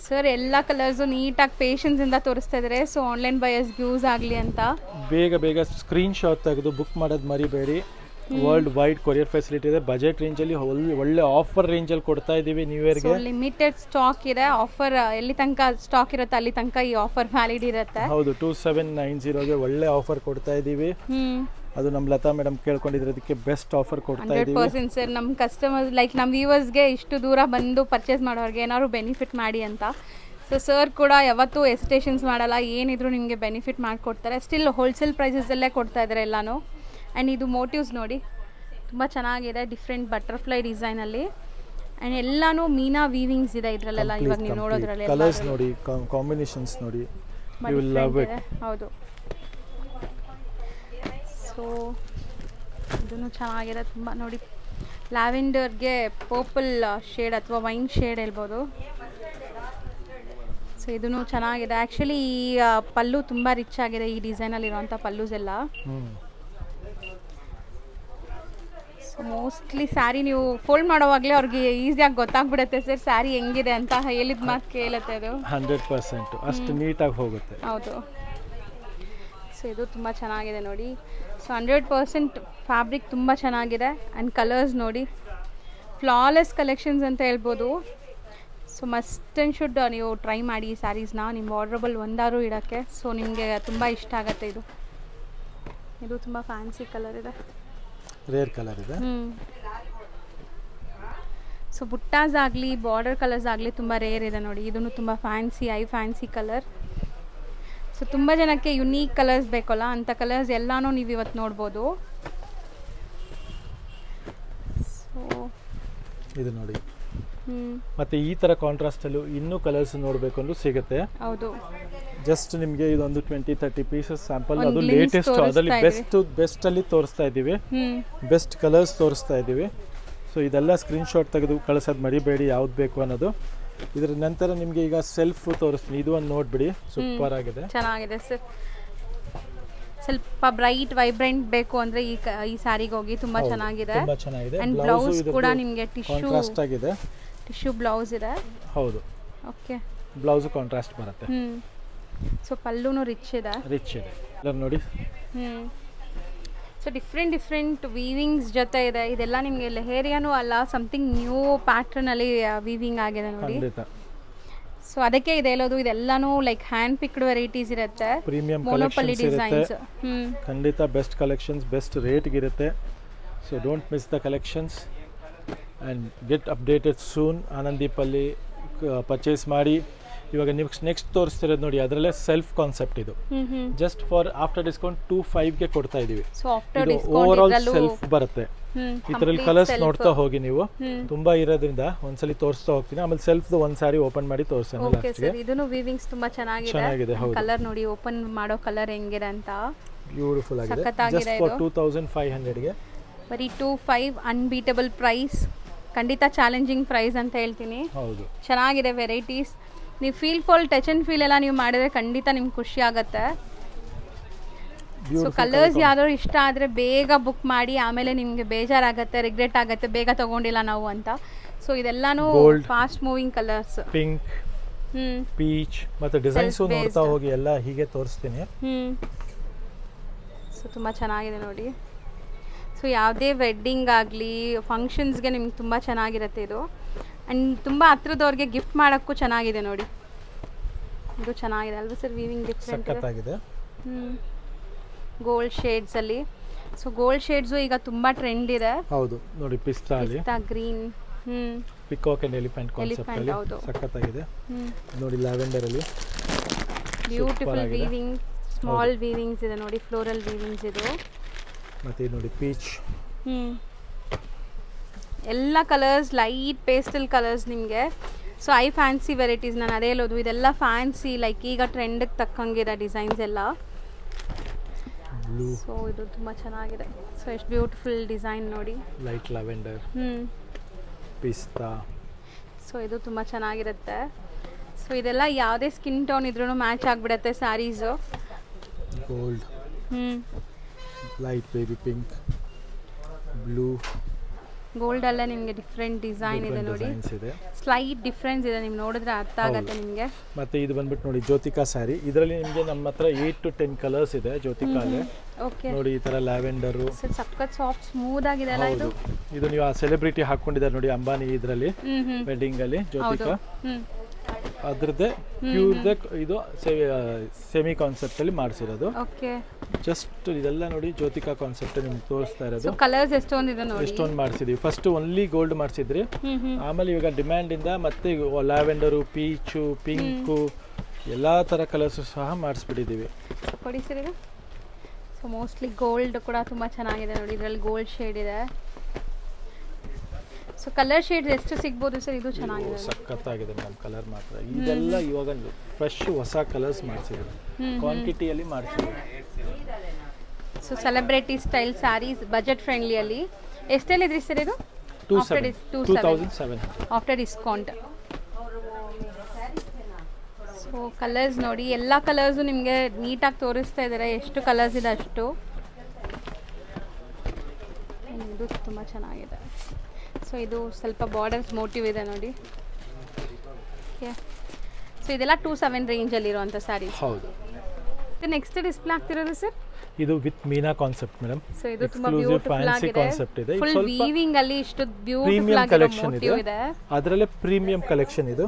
ಸರ್. ಎಲ್ಲ ಕಲರ್ಸು ನೀಟಾಗಿ ಪೇಷನ್ಸಿಂದ ತೋರಿಸ್ತಾ ಇದ್ದಾರೆ. ಸೊ ಆನ್ಲೈನ್ ಬಯರ್ಸ್ಗೆ ಯೂಸ್ ಆಗಲಿ ಅಂತ ಬೇಗ ಸ್ಕ್ರೀನ್ ಶಾಟ್ ತೆಗೆದು ಬುಕ್ ಮಾಡೋದು ಮರಿಬೇಡಿ. ವರ್ಲ್ಡ್ ವೈಡ್ ಕೊರಿಯರ್ ಫೆಸಿಲಿಟಿ ಇದೆ. ಬಜೆಟ್ ರೇಂಜಲ್ಲಿ ಒಳ್ಳೆ ಆಫರ್ ರೇಂಜಲ್ಲಿ ಕೊಡ್ತಾ ಇದ್ದೀವಿ ನ್ಯೂ ಇಯರ್ಗೆ. ಲಿಮಿಟೆಡ್ ಸ್ಟಾಕ್ ಇದೆ. ಆಫರ್ ಎಲ್ಲಿ ತನಕ ಸ್ಟಾಕ್ ಇರುತ್ತೆ ಅಲ್ಲಿ ತನಕ ಈ ಆಫರ್ ವ್ಯಾಲಿಡ್ ಇರುತ್ತೆ. ಹೌದು, 2790ಗೆ ಒಳ್ಳೆ ಆಫರ್ ಕೊಡ್ತಾ ಇದ್ದೀವಿ. ಅದು ನಮ್ಮ ಲತಾ ಮೇಡಮ್ ಕೇಳ್ಕೊಂಡಿರೋದಕ್ಕೆ ಬೆಸ್ಟ್ ಆಫರ್ ಕೊಡ್ತಾ ಇದ್ದೀವಿ. 100% ಸರ್. ನಮ್ಮ ಕಸ್ಟಮರ್ಸ್ ಲೈಕ್ ನಮ್ಮ ವ್ಯೂವರ್ಸ್ಗೆ ಇಷ್ಟು ದೂರ ಬಂದು ಪರ್ಚೇಸ್ ಮಾಡೋರಿಗೆ ಏನಾದ್ರು ಬೆನಿಫಿಟ್ ಮಾಡಿ ಅಂತ. ಸೊ ಸರ್ ಕೂಡ ಯಾವತ್ತೂ ಎಸ್ಟೇಷನ್ಸ್ ಮಾಡಲ್ಲ, ಏನಿದ್ರು ನಿಮಗೆ ಬೆನಿಫಿಟ್ ಮಾಡಿಕೊಡ್ತಾರೆ. ಸ್ಟಿಲ್ ಹೋಲ್ಸೇಲ್ ಪ್ರೈಸಸಲ್ಲೇ ಕೊಡ್ತಾ ಇದ್ದಾರೆ ಎಲ್ಲನೂ. ಆ್ಯಂಡ್ ಇದು ಮೋಟಿವ್ಸ್ ನೋಡಿ ತುಂಬ ಚೆನ್ನಾಗಿದೆ, ಡಿಫ್ರೆಂಟ್ ಬಟರ್ಫ್ಲೈ ಡಿಸೈನಲ್ಲಿ. ಆ್ಯಂಡ್ ಎಲ್ಲನೂ ಮೀನಾ ವೀವಿಂಗ್ಸ್ ಇದೆ ಇದರಲ್ಲೆಲ್ಲ. ಇವಾಗ ನೀವು ನೋಡೋದ್ರಲ್ಲಿ ಕಲರ್ಸ್ ನೋಡಿ, ಕಾಂಬಿನೇಷನ್ಸ್ ನೋಡಿ, ಯು ವಿಲ್ ಲವ್ ಇಟ್. ಹೌದು. ಸೊ ಇದೂ ಚೆನ್ನಾಗಿದೆ ತುಂಬ ನೋಡಿ. ಲ್ಯಾವೆಂಡರ್ಗೆ ಪರ್ಪಲ್ ಶೇಡ್ ಅಥವಾ ವೈನ್ ಶೇಡ್ ಹೇಳ್ಬೋದು. ಸೊ ಇದೂ ಚೆನ್ನಾಗಿದೆ. ಆ್ಯಕ್ಚುಲಿ ಈ ಪಲ್ಲು ತುಂಬ ರಿಚ್ ಆಗಿದೆ, ಈ ಡಿಸೈನಲ್ಲಿರುವಂಥ ಪಲ್ಲೂಸ್ ಎಲ್ಲ. ಸೊ ಮೋಸ್ಟ್ಲಿ ಸ್ಯಾರಿ ನೀವು ಫೋಲ್ಡ್ ಮಾಡೋವಾಗಲೇ ಅವ್ರಿಗೆ ಈಸಿಯಾಗಿ ಗೊತ್ತಾಗ್ಬಿಡುತ್ತೆ ಸರ್ ಸ್ಯಾರಿ ಹೆಂಗಿದೆ ಅಂತ. ಹೇಳಿದ ಮಾತು ಕೇಳುತ್ತೆ ಅದು 100%. ಅಷ್ಟು ನೀಟಾಗಿ ಹೋಗುತ್ತೆ. ಹೌದು. ಸೊ ಇದು ತುಂಬ ಚೆನ್ನಾಗಿದೆ ನೋಡಿ. ಸೊ 100% ಫ್ಯಾಬ್ರಿಕ್ ತುಂಬ ಚೆನ್ನಾಗಿದೆ. ಆ್ಯಂಡ್ ಕಲರ್ಸ್ ನೋಡಿ, ಫ್ಲಾಲೆಸ್ ಕಲೆಕ್ಷನ್ಸ್ ಅಂತ ಹೇಳ್ಬೋದು. ಸೊ ಮಸ್ಟ್ ಆ್ಯಂಡ್ ಶುಡ್ ನೀವು ಟ್ರೈ ಮಾಡಿ ಈ ಸ್ಯಾರೀಸ್ನ ನಿಮ್ಮ ವಾರ್ಡ್ರೋಬಲ್ ಒಂದಾರು ಇಡೋಕ್ಕೆ. ಸೊ ನಿಮಗೆ ತುಂಬ ಇಷ್ಟ ಆಗುತ್ತೆ. ಇದು ತುಂಬ ಫ್ಯಾನ್ಸಿ ಕಲರ್ ಇದೆ, ರೇರ್ ಕಲರ್ ಇದೆ. ಸೊ ಬುಟ್ಟಾಸ್ ಆಗಲಿ ಬಾರ್ಡರ್ ಕಲರ್ಸ್ ಆಗಲಿ ತುಂಬ ರೇರ್ ಇದೆ ನೋಡಿ. ಇದೂ ತುಂಬ ಫ್ಯಾನ್ಸಿ ಫ್ಯಾನ್ಸಿ ಕಲರ್. ಸೊ ತುಂಬ ಜನಕ್ಕೆ ಯುನೀಕ್ ಕಲರ್ಸ್ ಬೇಕಲ್ಲ, ಅಂಥ ಕಲರ್ಸ್ ಎಲ್ಲನೂ ನೀವು ಇವತ್ತು ನೋಡ್ಬೋದು. ಸೊ ಇದು ನೋಡಿ, ಮತ್ತೆ ಈ ಥರ ಕಾಂಟ್ರಾಸ್ಟಲ್ಲೂ ಇನ್ನೂ ಕಲರ್ಸ್ ನೋಡಬೇಕು ಅಂದ್ರೂ ಸಿಗುತ್ತೆ. ಹೌದು. ಜಸ್ಟ್ ನಿಮಗೆ ಇದೊಂದು 20-30 ಪೀಸಸ್ ಸ್ಯಾಂಪಲ್, ಅದು ಲೇಟೆಸ್ಟ್, ಅದರಲ್ಲಿ ಬೆಸ್ಟಲ್ಲಿ ತೋರಿಸ್ತಾ ಇದ್ದೀವಿ. ಬೆಸ್ಟ್ ಕಲರ್ಸ್ ತೋರಿಸ್ತಾ ಇದ್ದೀವಿ. ಸೊ ಇದೆಲ್ಲ ಸ್ಕ್ರೀನ್ಶಾಟ್ ತೆಗೆದು ಕಳಿಸೋದು ಮರಿಬೇಡಿ ಯಾವ್ದು ಬೇಕು ಅನ್ನೋದು. ಇದರ ನಂತರ ನಿಮಗೆ ಈಗ ಸೆಲ್ಫ್ ತೋರಿಸ್ತೀನಿ, ಇದು ಒಂದು ನೋಡ್ಬಿಡಿ, ಸೂಪರ್ ಆಗಿದೆ, ಚೆನ್ನಾಗಿದೆ ಸರ್. ಸ್ವಲ್ಪ ಬ್ರೈಟ್ ವೈಬ್ರೆಂಟ್ ಬೇಕು ಅಂದ್ರೆ ಈ ಸ್ಯಾರಿಗೆ ಹೋಗಿ, ತುಂಬಾ ಚೆನ್ನಾಗಿದೆ. ತುಂಬಾ ಚೆನ್ನಾಗಿದೆ. ಅಂಡ್ ಬ್ಲೌಸ್ ಕೂಡ ನಿಮಗೆ ಕಾಂಟ್ರಾಸ್ಟ್ ಆಗಿದೆ, ಟಿಶ್ಯೂ ಬ್ಲೌಸ್ ಇದೆ. ಹೌದು, ಓಕೆ. ಬ್ಲೌಸ್ ಕಾಂಟ್ರಾಸ್ಟ್ ಬರುತ್ತೆ. ಸೊ ಪಲ್ಲುನು ರಿಚ್ ಇದೆ. ಎಲ್ಲ ನೋಡಿ. ಸೊ ಡಿಫ್ರೆಂಟ್ ವೀವಿಂಗ್ಸ್ ಜೊತೆ ಇದೆ. ಇದೆಲ್ಲ ನಿಮಗೆ ಲೆಹೇರಿಯಾನು ಅಲ್ಲ, ಸಮಥಿಂಗ್ ನ್ಯೂ ಪ್ಯಾಟ್ರನ್ ಅಲ್ಲಿ ವೀವಿಂಗ್ ಆಗಿದೆ ನೋಡಿ. ಸೊ ಅದಕ್ಕೆ ಇದೆ ಹೇಳೋದು, ಇದೆಲ್ಲಾನು ಲೈಕ್ ಹ್ಯಾಂಡ್ ಪಿಕ್ಡ್ ವೆರೈಟೀಸ್ ಇರುತ್ತೆ, ಪ್ರೀಮಿಯಂ ಮೊನೋಪಲಿ ಡಿಸೈನ್ಸ್. ಖಂಡಿತ ಬೆಸ್ಟ್ ಕಲೆಕ್ಷನ್ಸ್, ಬೆಸ್ಟ್ ರೇಟ್ಗೆ ಇರುತ್ತೆ. So don't miss the collections and get updated soon. ಆನಂದಿಪಲ್ಲಿ ಪರ್ಚೇಸ್ ಮಾಡಿ. ಇವಾಗ ನೀವು ನೆಕ್ಸ್ಟ್ ತೋರಿಸ್ತಿರೋದು ನೋಡಿ, ಅದರಲ್ಲೇ ಸೆಲ್ಫ್ ಕಾನ್ಸೆಪ್ಟ್. ಇದು ಜಸ್ಟ್ ಫಾರ್ ಆಫ್ಟರ್ ಡಿಸ್ಕೌಂಟ್ 25ಗೆ ಕೊಡ್ತಾ ಇದೀವಿ. ಇದು ಓವರ್ ಆಲ್ ಸೆಲ್ಫ್ ಬರುತ್ತೆ. ಇದರಲ್ಲಿ ಕಲರ್ಸ್ ನೋಡ್ತಾ ಹೋಗಿ ನೀವು, ತುಂಬಾ ಇರೋದ್ರಿಂದ ಒಂದ್ಸಲಿ ತೋರಿಸ್ತಾ ಹೋಗ್ತೀನಿ. ಆಮೇಲೆ ಸೆಲ್ಫ್ ಒಂದ್ ಸಾರಿ ಓಪನ್ ಮಾಡಿ ತೋರಿಸೋಣ. ಇದನ್ನು ವೀವಿಂಗ್ಸ್ ತುಂಬಾ ಚೆನ್ನಾಗಿದೆ. ಕಲರ್ ನೋಡಿ, ಓಪನ್ ಮಾಡೋ ಕಲರ್ ಹೆಂಗಿದೆ ಅಂತ, ಬ್ಯೂಟಿಫುಲ್ ಆಗಿದೆ. ಜಸ್ಟ್ ಫಾರ್ 2500ಗೆ ಬರೀ 25 ಅನ್ಬೀಟಬಲ್ ಪ್ರೈಸ್. ಖಂಡಿತ ಚಾಲೆಂಜಿಂಗ್ ಪ್ರೈಸ್ ಅಂತ ಹೇಳ್ತೀನಿ. ಹೌದು, ಚೆನ್ನಾಗಿದೆ ವೆರೈಟೀಸ್. ನೀವು ಟಚ್ ಅಂಡ್ ಫೀಲ್ ಎಲ್ಲ ನೀವು ಮಾಡಿದ್ರೆ ಖಂಡಿತ ನಿಮ್ಗೆ ಖುಷಿ ಆಗುತ್ತೆ. ಸೊ ಕಲರ್ಸ್ ಯಾವ್ದಾದ್ರು ಇಷ್ಟ ಆದರೆ ಬೇಗ ಬುಕ್ ಮಾಡಿ, ಆಮೇಲೆ ನಿಮಗೆ ಬೇಜಾರಾಗುತ್ತೆ, ರಿಗ್ರೆಟ್ ಆಗುತ್ತೆ ಬೇಗ ತಗೊಂಡಿಲ್ಲ ನಾವು ಅಂತ. ಸೊ ಇದೆಲ್ಲಾನು fast moving colours. Pink, peach ಮತ್ತೆ ಡಿಸೈನ್ಸ್ ನೋಡ್ತಾ ಹೋಗಿ, ಎಲ್ಲ ಹೀಗೆ ತೋರಿಸ್ತೀನಿ. ಸೊ ತುಂಬ ಚೆನ್ನಾಗಿದೆ ನೋಡಿ. ಸೊ ಯಾವುದೇ ವೆಡ್ಡಿಂಗ್ ಆಗಲಿ ಫಂಕ್ಷನ್ಸ್ಗೆ ನಿಮ್ಗೆ ತುಂಬ ಚೆನ್ನಾಗಿರುತ್ತೆ ಇದು. ಆ್ಯಂಡ್ ತುಂಬ ಹತ್ರದವ್ರಿಗೆ ಗಿಫ್ಟ್ ಮಾಡೋಕ್ಕೂ ಚೆನ್ನಾಗಿದೆ ನೋಡಿ. ಇದು ಚೆನ್ನಾಗಿದೆ ಅಲ್ವಾ ಸರ್? ವೀವಿಂಗ್ ಡಿಫ್ರೆಂಟ್ ಆಗಿದೆ. ಗೋಲ್ಡ್ ಶೇಡ್ಸ್ ಅಲ್ಲಿ. ಸೊ ಗೋಲ್ಡ್ ಶೇಡ್ಸು ಈಗ ತುಂಬಾ ಟ್ರೆಂಡ್ ಇದೆ. ಹೌದು ನೋಡಿ, ಪಿಸ್ತಾ green, peacock and elephant concept ಅಲ್ಲಿ ಸಖತ್ತಾಗಿದೆ ನೋಡಿ. ಲ್ಯಾವೆಂಡರ್ ಅಲ್ಲಿ ಬ್ಯೂಟಿಫುಲ್ ವೀವಿಂಗ್, ಸ್ಮಾಲ್ ವೀವಿಂಗ್ಸ್ ಇದೆ ನೋಡಿ, ಫ್ಲೋರಲ್ ವೀವಿಂಗ್ಸ್ ಇದು. ಮತ್ತೆ ನೋಡಿ ಪೀಚ್. ಎಲ್ಲ ಕಲರ್ಸ್ ಲೈಟ್ ಪೇಸ್ಟಲ್ ಕಲರ್ಸ್ ನಿಮಗೆ. ಸೊ ಫ್ಯಾನ್ಸಿ ವೆರೈಟೀಸ್, ನಾನು ಅದೇ ಹೇಳೋದು, ಇದೆಲ್ಲ ಫ್ಯಾನ್ಸಿ ಲೈಕ್ ಈಗ ಟ್ರೆಂಡ್ಗೆ ತಕ್ಕಂಗಿದೆ ಡಿಸೈನ್ಸ್ ಎಲ್ಲ. ಸೊ ಇದು ತುಂಬ ಚೆನ್ನಾಗಿದೆ. ಸೊ ಎಷ್ಟು ಬ್ಯೂಟಿಫುಲ್ ಡಿಸೈನ್ ನೋಡಿ, ಲೈಟ್ ಲ್ಯಾವೆಂಡರ್. ಪಿಸ್ತಾ. ಸೊ ಇದು ತುಂಬ ಚೆನ್ನಾಗಿರುತ್ತೆ. ಸೊ ಇದೆಲ್ಲ ಯಾವುದೇ ಸ್ಕಿನ್ ಟೋನ್ ಇದ್ರೂ ಮ್ಯಾಚ್ ಆಗಿಬಿಡುತ್ತೆ saris. Gold, light baby pink, blue. ಗೋಲ್ಡಲ್ಲೇ ನಿಮಗೆ ಡಿಫ್ರೆಂಟ್ ಡಿಸೈನ್ ಇದೆ ನೋಡಿ, ಸ್ಲೈಟ್ ಡಿಫ್ರೆನ್ಸ್ ಇದೆ, ನಿಮ್ಗೆ ನೋಡಿದ್ರೆ ಅರ್ಥ ಆಗುತ್ತೆ ನಿಮಗೆ. ಮತ್ತೆ ಇದು ಬಂದ್ಬಿಟ್ಟು ನೋಡಿ ಜ್ಯೋತಿಕಾ ಸ್ಯಾರಿ. ಇದರಲ್ಲಿ ನಿಮಗೆ ನಮ್ಮ ಹತ್ರ 8 to 10 ಕಲರ್ಸ್ ಇದೆ ಜ್ಯೋತಿಕಾಲೆ. ಓಕೆ ನೋಡಿ ಈ ತರ ಲ್ಯಾವೆಂಡರು ಸಖತ್ ಸಾಫ್ಟ್ ಸ್ಮೂತ್ ಆಗಿದೆ ಅಲ್ಲ ಇದು. ಇದು ನೀವು ಆ ಸೆಲೆಬ್ರಿಟಿ ಹಾಕೊಂಡಿದ್ದಾರೆ ನೋಡಿ ಅಂಬಾನಿ ಇದರಲ್ಲಿ ವೆಡ್ಡಿಂಗ್ ಅಲ್ಲಿ ಜ್ಯೋತಿಕಾ, ಅದ್ರದ್ದೇ ಪ್ಯೂರ್ದೇ ಇದು ಸೆಮಿ ಕಾನ್ಸೆಪ್ಟ್ ಅಲ್ಲಿ ಮಾಡಿಸಿರೋದು. ಓಕೆ ಜಸ್ಟ್ ಇದೆಲ್ಲ ನೋಡಿ ಜ್ಯೋತಿಕಾ ಕಾನ್ಸೆಪ್ಟ್ ನಿಮ್ಗೆ ತೋರಿಸ್ತಾ ಇರೋದು. ಕಲರ್ಸ್ ಎಷ್ಟೊಂದಿದೆ ನೋಡಿ, ಎಷ್ಟೊಂದು ಮಾಡಿಸಿದೀವಿ. ಫಸ್ಟ್ ಓನ್ಲಿ ಗೋಲ್ಡ್ ಮಾಡಿಸಿದ್ರಿ, ಆಮೇಲೆ ಇವಾಗ ಡಿಮ್ಯಾಂಡ್ ಇಂದ ಮತ್ತೆ ಲ್ಯಾವೆಂಡರು, ಪೀಚು, ಪಿಂಕು ಎಲ್ಲಾ ತರ ಕಲರ್ಸ್ ಸಹ ಮಾಡಿಸ್ಬಿಟ್ಟಿದೀವಿ. ಕೊಡಿ ಸರ್ ಇದು. ಸೊ ಮೋಸ್ಟ್ಲಿ ಗೋಲ್ಡ್ ಕೂಡ ತುಂಬಾ ಚೆನ್ನಾಗಿದೆ ನೋಡಿ, ಇದರಲ್ಲಿ ಗೋಲ್ಡ್ ಶೇಡ್ ಇದೆ. ಸೊ ಕಲರ್ ಶೇಡ್ಸ್ ಎಷ್ಟು ಸಿಗ್ಬೋದು ಸರ್? ಇದು ಚೆನ್ನಾಗಿದೆ, ಸಖತ್ತಾಗಿದೆ ಮೇಡಮ್ ಕಲರ್ ಮಾತ್ರ. ಇದೆಲ್ಲ ಇವಾಗ ಫ್ರೆಶ್ ಹೊಸ ಕಲರ್ಸ್ ಮಾಡಿಸಿದ್ರು, ಕ್ವಾಂಟಿಟಿಯಲ್ಲಿ ಮಾಡಿಸಿದ್ರು. So celebrity style saris budget ಫ್ರೆಂಡ್ಲಿಯಲ್ಲಿ ಎಷ್ಟೆಲ್ಲ ಇದ್ರಿ ಸರ್ ಇದು? 2700 ಆಫ್ಟರ್ ಡಿಸ್ಕೌಂಟ್. ಸೊ ಕಲರ್ಸ್ ನೋಡಿ, ಎಲ್ಲ ಕಲರ್ಸು ನಿಮಗೆ ನೀಟಾಗಿ ತೋರಿಸ್ತಾ ಇದ್ದಾರೆ, ಎಷ್ಟು ಕಲರ್ಸ್ ಇದೆ ಅಷ್ಟು. ಇದು ತುಂಬ ಚೆನ್ನಾಗಿದೆ. ಸೊ ಇದು ಸ್ವಲ್ಪ ಬಾರ್ಡರ್ಸ್ ಮೋಟಿವ್ ಇದೆ ನೋಡಿ. ಓಕೆ, ಸೊ ಇದೆಲ್ಲ 27 ರೇಂಜಲ್ಲಿ ಇರುವಂಥ ಸ್ಯಾರೀಸ್. ಹೌದು. ನೆಕ್ಸ್ಟ್ ಡಿಸ್ಪ್ಲೇ ಆಗ್ತಿರೋದು ಸರ್? ಇದು with Meena concept madam. So ಇದು ತುಂಬಾ ಬ್ಯೂಟಿಫುಲ್ ಆಗಿದೆ, ಕಾನ್ಸೆಪ್ಟ್ ಇದೆ. ಫುಲ್ ವೀವಿಂಗ್ ಅಲ್ಲಿ ಇಷ್ಟು ಬ್ಯೂಟಿಫುಲ್ ಆಗಿದೆ ಮೋಟಿವ್ ಇದೆ. ಅದರಲ್ಲೇ ಪ್ರೀಮಿಯಂ ಕಲೆಕ್ಷನ್ ಇದು.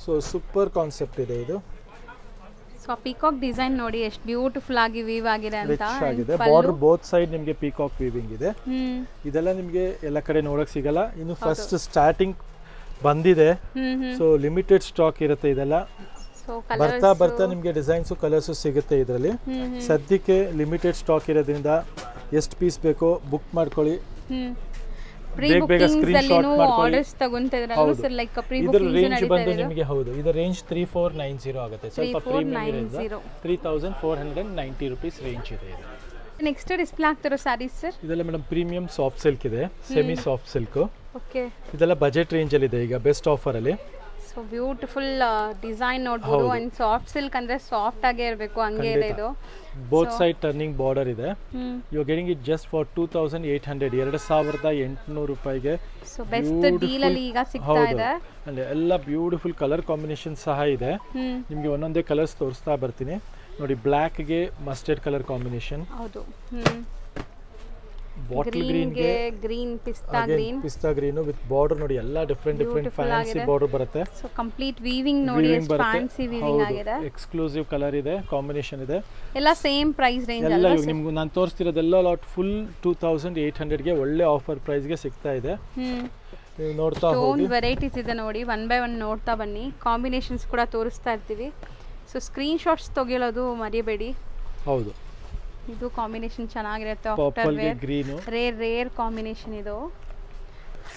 ಸೊ ಸೂಪರ್ ಕಾನ್ಸೆಪ್ಟ್ ಇದೆ ಇದು. ಸೊ ಪೀಕಾಕ್ ಡಿಸೈನ್ ನೋಡಿ ಎಷ್ಟು ಬ್ಯೂಟಿಫುಲ್ ಆಗಿ ವೀವ್ ಆಗಿದೆ ಅಂತ. ಬಾರ್ಡರ್ ಬೋತ್ ಸೈಡ್ ನಿಮಗೆ ಪೀಕಾಕ್ ವೀವಿಂಗ್ ಇದೆ. ಇದೆಲ್ಲ ನಿಮಗೆ ಎಲ್ಲ ಕಡೆ ನೋಡಕ್ ಸಿಗಲ್ಲ. ಇನ್ನು ಫಸ್ಟ್ ಸ್ಟಾರ್ಟಿಂಗ್ ಬಂದಿದೆ, ಸೊ ಲಿಮಿಟೆಡ್ ಸ್ಟಾಕ್ ಇರುತ್ತೆ. ಇದೆಲ್ಲ ಬರ್ತಾ ಬರ್ತಾ ನಿಮಗೆ ಡಿಸೈನ್ಸ್ ಕಲರ್ಸ್ ಸಿಗುತ್ತೆ ಇದರಲ್ಲಿ. ಸದ್ಯಕ್ಕೆ ಲಿಮಿಟೆಡ್ ಸ್ಟಾಕ್ ಇರೋದ್ರಿಂದ ಎಷ್ಟು ಪೀಸ್ ಬೇಕೋ ಬುಕ್ ಮಾಡ್ಕೊಳ್ಳಿ, ಬೇಗ ಸ್ಕ್ರೀನ್ ಶಾಟ್ ಮಾಡ್ಕೊಳ್ಳಿ. ಇದರ ರೇಂಜ್ ಬಂದು ನಿಮಗೆ ಹೌದು ಇದು ರೇಂಜ್ 3490 ಆಗುತ್ತೆ. ಸ್ವಲ್ಪ ಪ್ರೀಮಿಯಂ ಇದೆ, 3490 ರೂಪೀಸ್ ರೇಂಜ್ ಇದೆ ಇದು. ನೆಕ್ಸ್ಟ್ ಡಿಸ್ಪ್ಲೇ ಆಗ್ತಿರೋ ಸ್ಯಾರೀಸ್ ಸರ್? ಇದೆಲ್ಲ ಮೇಡಮ್ ಪ್ರೀಮಿಯಂ ಸಾಫ್ಟ್ ಸಿಲ್ಕ್ ಇದೆ, ಸೆಮಿ ಸಾಫ್ಟ್ ಸಿಲ್ಕ್. ಓಕೆ, ಇದೆಲ್ಲ ಬಜೆಟ್ ರೇಂಜ್ ಅಲ್ಲಿ ಇದೆ ಈಗ ಬೆಸ್ಟ್ ಆಫರ್ ಅಲ್ಲಿ. ಸೊ ಬ್ಯೂಟಿಫುಲ್ ಡಿಸೈನ್ ನೋಡಬಹುದು. ಅಂಡ್ ಸಾಫ್ಟ್ ಸಿಲ್ಕ್ ಅಂದ್ರೆ ಸಾಫ್ಟ್ ಆಗೇ ಇರಬೇಕು, ಹಂಗೆ ಇದೆ ಇದು. ಬೋತ್ ಸೈಡ್ ಟರ್ನಿಂಗ್ ಬಾರ್ಡರ್ ಇದೆ. You are getting it just for 2800, 2800 ರೂಪಾಯಿಗೆ. ಸೊ ಬೆಸ್ಟ್ ಡೀಲ್ ಅಲ್ಲಿ ಈಗ ಸಿಗ್ತಾ ಇದೆ. ಅಲ್ಲಿ ಎಲ್ಲ ಬ್ಯೂಟಿಫುಲ್ ಕಲರ್ ಕಾಂಬಿನೇಷನ್ ಸಹ ಇದೆ. ನಿಮಗೆ ಒಂದೊಂದೇ ಕಲರ್ಸ್ ತೋರಿಸ್ತಾ ಬರ್ತೀನಿ ನೋಡಿ. ಬ್ಲ್ಯಾಕ್ ಗೆ ಮಸ್ಟರ್ಡ್ ಕಲರ್ ಕಾಂಬಿನೇಷನ್, ಹೌದು. ಬಾಟಲ್ ಗ್ರೀನ್ ಗೆ ಗ್ರೀನ್ ಪಿಸ್ತಾ ಗ್ರೀನ್ ವಿತ್ ಬಾರ್ಡರ್ ನೋಡಿ, ಎಲ್ಲ ಡಿಫರೆಂಟ್ ಫ್ಯಾನ್ಸಿ ಬಾರ್ಡರ್ ಬರುತ್ತೆ. ಸೊ ಕಂಪ್ಲೀಟ್ ವೀವಿಂಗ್ ನೋಡಿ, ಎಷ್ಟು ಫ್ಯಾನ್ಸಿ ವೀವಿಂಗ್ ಆಗಿದೆ. ಎಕ್ಸ್ಕ್ಲೂಸಿವ್ ಕಲರ್ ಇದೆ, ಕಾಂಬಿನೇಷನ್ ಇದೆ. ಎಲ್ಲ ಸೇಮ್ ಪ್ರೈಸ್ ರೇಂಜ್ ಅಲ್ಲ ಎಲ್ಲ ನಿಮಗೆ ನಾನು ತೋರಿಸ್ತಿರೋದೆಲ್ಲ ಲಾಟ್ ಫುಲ್ 2800 ಗೆ ಒಳ್ಳೆ ಆಫರ್ ಪ್ರೈಸ್ ಗೆ ಸಿಗ್ತಾ ಇದೆ. ನೀವು ನೋಡ್ತಾ ಹೋಗಿ, ವೆರೈಟೀಸ್ ಇದೆ ನೋಡಿ, ಒನ್ ಬೈ ಒನ್ ನೋಡ್ತಾ ಬನ್ನಿ. ಕಾಂಬಿನೇಷನ್ಸ್ ಕೂಡ ತೋರಿಸ್ತಾ ಇರ್ತೀವಿ. ಸೊ ಸ್ಕ್ರೀನ್ ಶಾಟ್ಸ್ ತೆಗೆಯೋದು ಮರಿಬೇಡಿ. ಹೌದು, ಇದು ಕಾಂಬಿನೇಷನ್ ಚೆನ್ನಾಗಿರುತ್ತೆ. ಪರ್ಪಲ್ ಗೆ ಗ್ರೀನ್, ರೇರ್ ಕಾಂಬಿನೇಷನ್ ಇದು.